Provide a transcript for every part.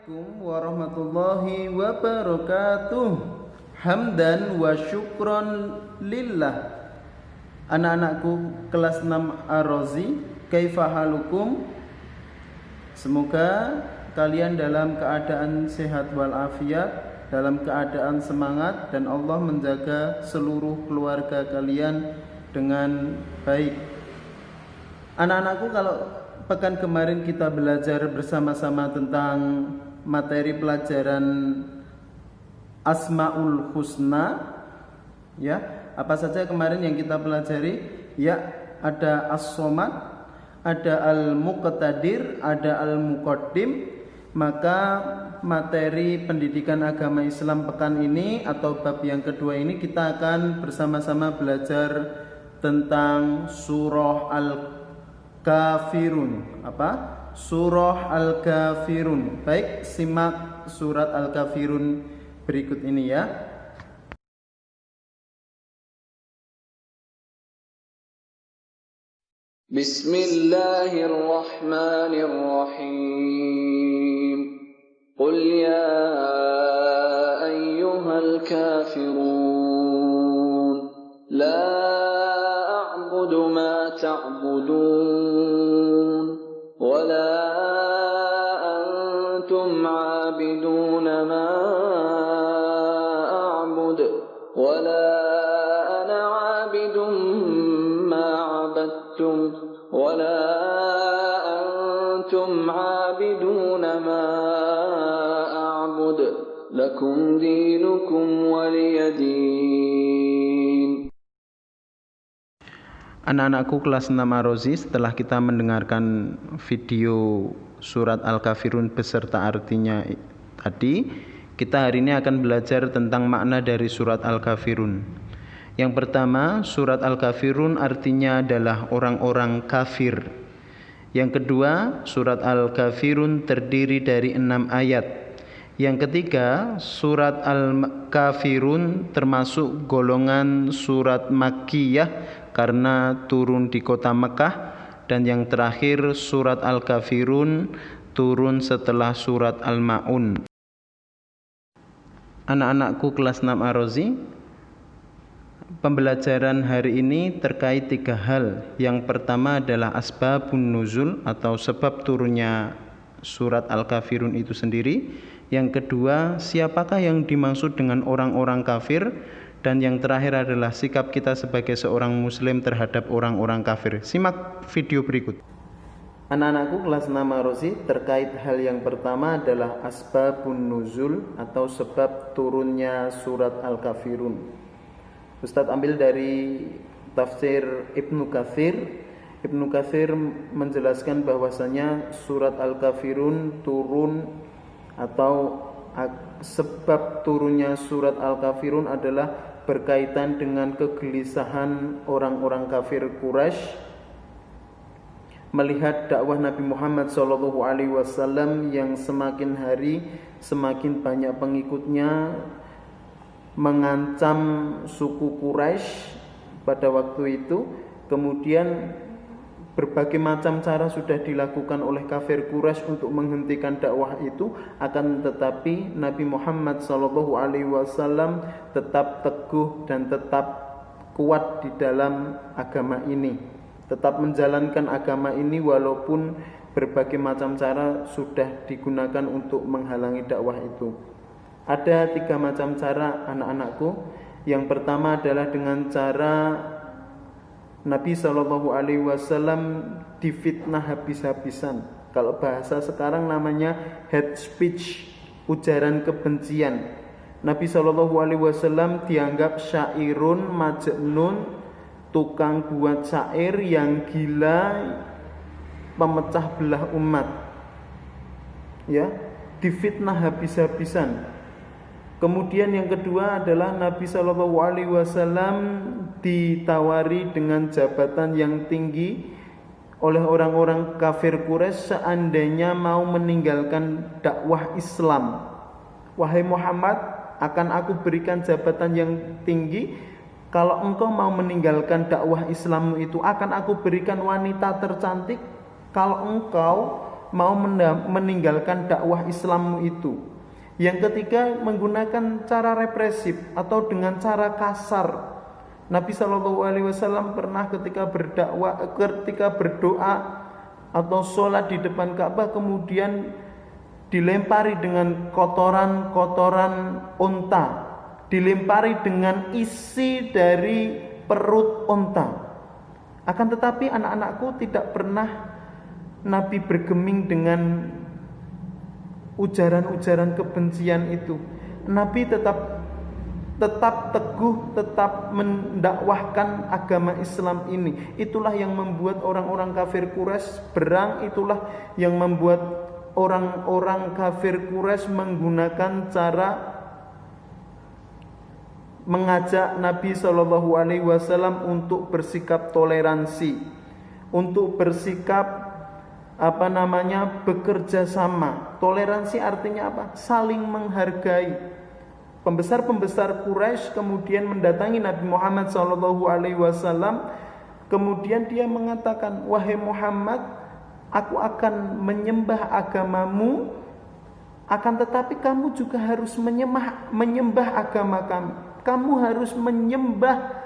Assalamualaikum warahmatullahi wabarakatuh. Hamdan wa syukron lillah. Anak-anakku kelas 6 Ar-Razi, kaifa halukum? Semoga kalian dalam keadaan sehat walafiat, dalam keadaan semangat, dan Allah menjaga seluruh keluarga kalian dengan baik. Anak-anakku, kalau pekan kemarin kita belajar bersama-sama tentang materi pelajaran Asmaul Husna, ya, apa saja kemarin yang kita pelajari? Ya, ada As-Somad, ada Al-Muqtadir, ada Al-Muqaddim. Maka materi pendidikan agama Islam pekan ini atau bab yang kedua ini kita akan bersama-sama belajar tentang surah Al-Kafirun. Apa? Surah Al-Kafirun. Baik, simak surat Al-Kafirun berikut ini ya. Bismillahirrahmanirrahim. Qul ya ayyuhal kafirun la a'budu ma ta'budun wa la antum 'abiduna ma a'budu wa la ana 'abidun ma 'abadtum wa la antum 'abiduna ma a'budu lakum dinukum waliyadin. Anak-anakku kelas 6 Ar-Razi, setelah kita mendengarkan video surat Al-Kafirun beserta artinya tadi, kita hari ini akan belajar tentang makna dari surat Al-Kafirun. Yang pertama, surat Al-Kafirun artinya adalah orang-orang kafir. Yang kedua, surat Al-Kafirun terdiri dari 6 ayat. Yang ketiga, surat Al-Kafirun termasuk golongan surat Makkiyah karena turun di kota Mekah. Dan yang terakhir, surat Al-Kafirun turun setelah surat Al-Ma'un. Anak-anakku kelas 6 Ar-Razi, pembelajaran hari ini terkait 3 hal. Yang pertama adalah asbabun nuzul atau sebab turunnya surat Al-Kafirun itu sendiri. Yang kedua, siapakah yang dimaksud dengan orang-orang kafir? Dan yang terakhir adalah sikap kita sebagai seorang muslim terhadap orang-orang kafir. Simak video berikut. Anak-anakku kelas 6 Ar-Razi, terkait hal yang pertama adalah asbabun nuzul atau sebab turunnya surat Al-Kafirun. Ustadz ambil dari tafsir Ibnu Katsir. Ibnu Katsir menjelaskan bahwasanya surat Al-Kafirun turun atau sebab turunnya surat Al-Kafirun adalah berkaitan dengan kegelisahan orang-orang kafir Quraisy melihat dakwah Nabi Muhammad SAW yang semakin hari semakin banyak pengikutnya, mengancam suku Quraisy pada waktu itu. Kemudian berbagai macam cara sudah dilakukan oleh kafir Quraisy untuk menghentikan dakwah itu, akan tetapi Nabi Muhammad SAW tetap teguh dan tetap kuat di dalam agama ini, tetap menjalankan agama ini walaupun berbagai macam cara sudah digunakan untuk menghalangi dakwah itu. Ada 3 macam cara, anak-anakku. Yang pertama adalah dengan cara Nabi SAW difitnah habis-habisan. Kalau bahasa sekarang namanya hate speech, ujaran kebencian. Nabi SAW dianggap syairun majnun, tukang buat syair yang gila, pemecah belah umat. Ya, difitnah habis-habisan. Kemudian yang kedua adalah Nabi SAW ditawari dengan jabatan yang tinggi oleh orang-orang kafir Quraisy seandainya mau meninggalkan dakwah Islam. Wahai Muhammad, akan aku berikan jabatan yang tinggi. Kalau engkau mau meninggalkan dakwah Islammu itu, akan aku berikan wanita tercantik. Kalau engkau mau meninggalkan dakwah Islammu itu. Yang ketiga, menggunakan cara represif atau dengan cara kasar. Nabi SAW pernah ketika berdoa atau sholat di depan Ka'bah kemudian dilempari dengan kotoran-kotoran unta, dilempari dengan isi dari perut unta. Akan tetapi anak-anakku, tidak pernah Nabi bergeming dengan ujaran-ujaran kebencian itu. Nabi tetap teguh, tetap mendakwahkan agama Islam ini. Itulah yang membuat orang-orang kafir Quraisy berang, itulah yang membuat orang-orang kafir Quraisy menggunakan cara mengajak Nabi SAW untuk bersikap toleransi, untuk bersikap bekerja sama. Toleransi artinya apa? Saling menghargai. Pembesar-pembesar Quraisy kemudian mendatangi Nabi Muhammad SAW. Kemudian dia mengatakan, wahai Muhammad, aku akan menyembah agamamu, akan tetapi kamu juga harus menyembah agama kami. Kamu harus menyembah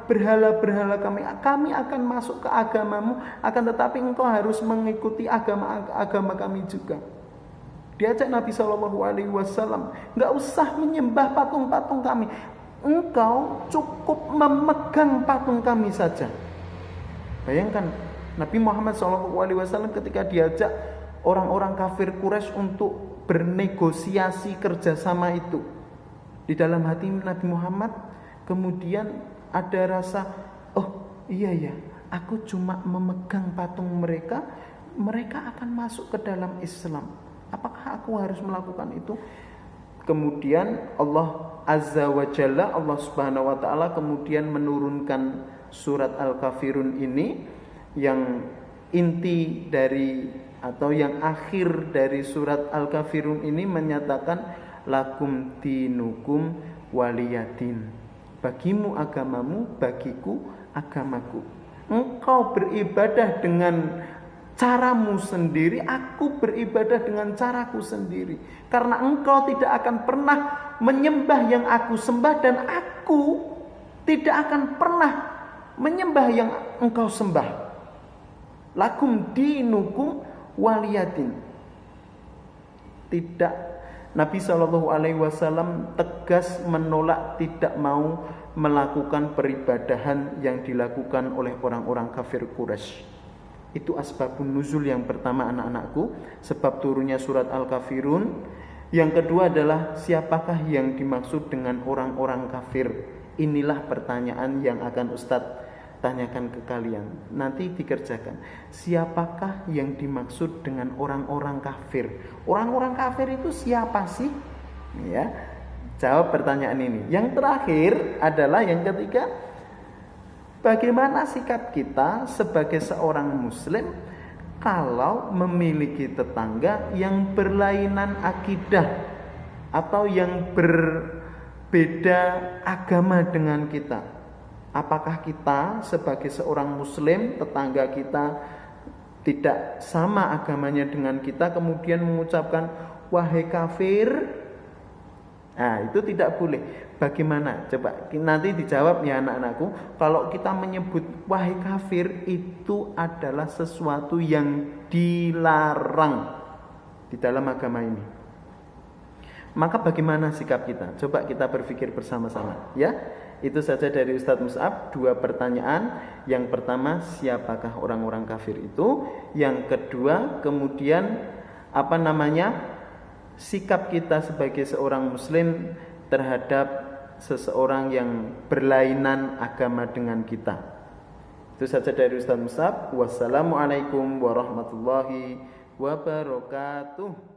berhala-berhala kami. Kami akan masuk ke agamamu, akan tetapi engkau harus mengikuti agama kami juga. Diajak Nabi SAW, nggak usah menyembah patung-patung kami. Engkau cukup memegang patung kami saja. Bayangkan Nabi Muhammad SAW ketika diajak orang-orang kafir Quraisy untuk bernegosiasi kerjasama itu. Di dalam hati Nabi Muhammad kemudian ada rasa, oh iya ya, aku cuma memegang patung mereka, mereka akan masuk ke dalam Islam. Apakah aku harus melakukan itu? Kemudian Allah Azza wa Jalla, Allah Subhanahu wa Ta'ala kemudian menurunkan surat Al-Kafirun ini, yang inti dari atau yang akhir dari surat Al-Kafirun ini menyatakan lakum dinukum waliyadin. Bagimu agamamu, bagiku agamaku. Engkau beribadah dengan caramu sendiri, aku beribadah dengan caraku sendiri. Karena engkau tidak akan pernah menyembah yang aku sembah, dan aku tidak akan pernah menyembah yang engkau sembah. Lakum dinukum waliyadin. Tidak, Nabi SAW tegas menolak, tidak mau melakukan peribadahan yang dilakukan oleh orang-orang kafir Quraisy. Itu asbabun nuzul yang pertama, anak-anakku, sebab turunnya surat Al-Kafirun. Yang kedua adalah siapakah yang dimaksud dengan orang-orang kafir? Inilah pertanyaan yang akan Ustadz tanyakan ke kalian. Nanti dikerjakan. Siapakah yang dimaksud dengan orang-orang kafir? Orang-orang kafir itu siapa sih? Ya, jawab pertanyaan ini. Yang terakhir adalah yang ketiga, bagaimana sikap kita sebagai seorang muslim kalau memiliki tetangga yang berlainan akidah atau yang berbeda agama dengan kita? Apakah kita sebagai seorang muslim, tetangga kita tidak sama agamanya dengan kita, kemudian mengucapkan wahai kafir? Nah, itu tidak boleh. Bagaimana? Coba nanti dijawab ya anak-anakku. Kalau kita menyebut wahai kafir, itu adalah sesuatu yang dilarang di dalam agama ini. Maka bagaimana sikap kita? Coba kita berpikir bersama-sama, ya. Itu saja dari Ustadz Mus'ab, 2 pertanyaan. Yang pertama, siapakah orang-orang kafir itu? Yang kedua, kemudian sikap kita sebagai seorang muslim terhadap seseorang yang berlainan agama dengan kita. Itu saja dari Ustadz Mus'ab. Wassalamualaikum warahmatullahi wabarakatuh.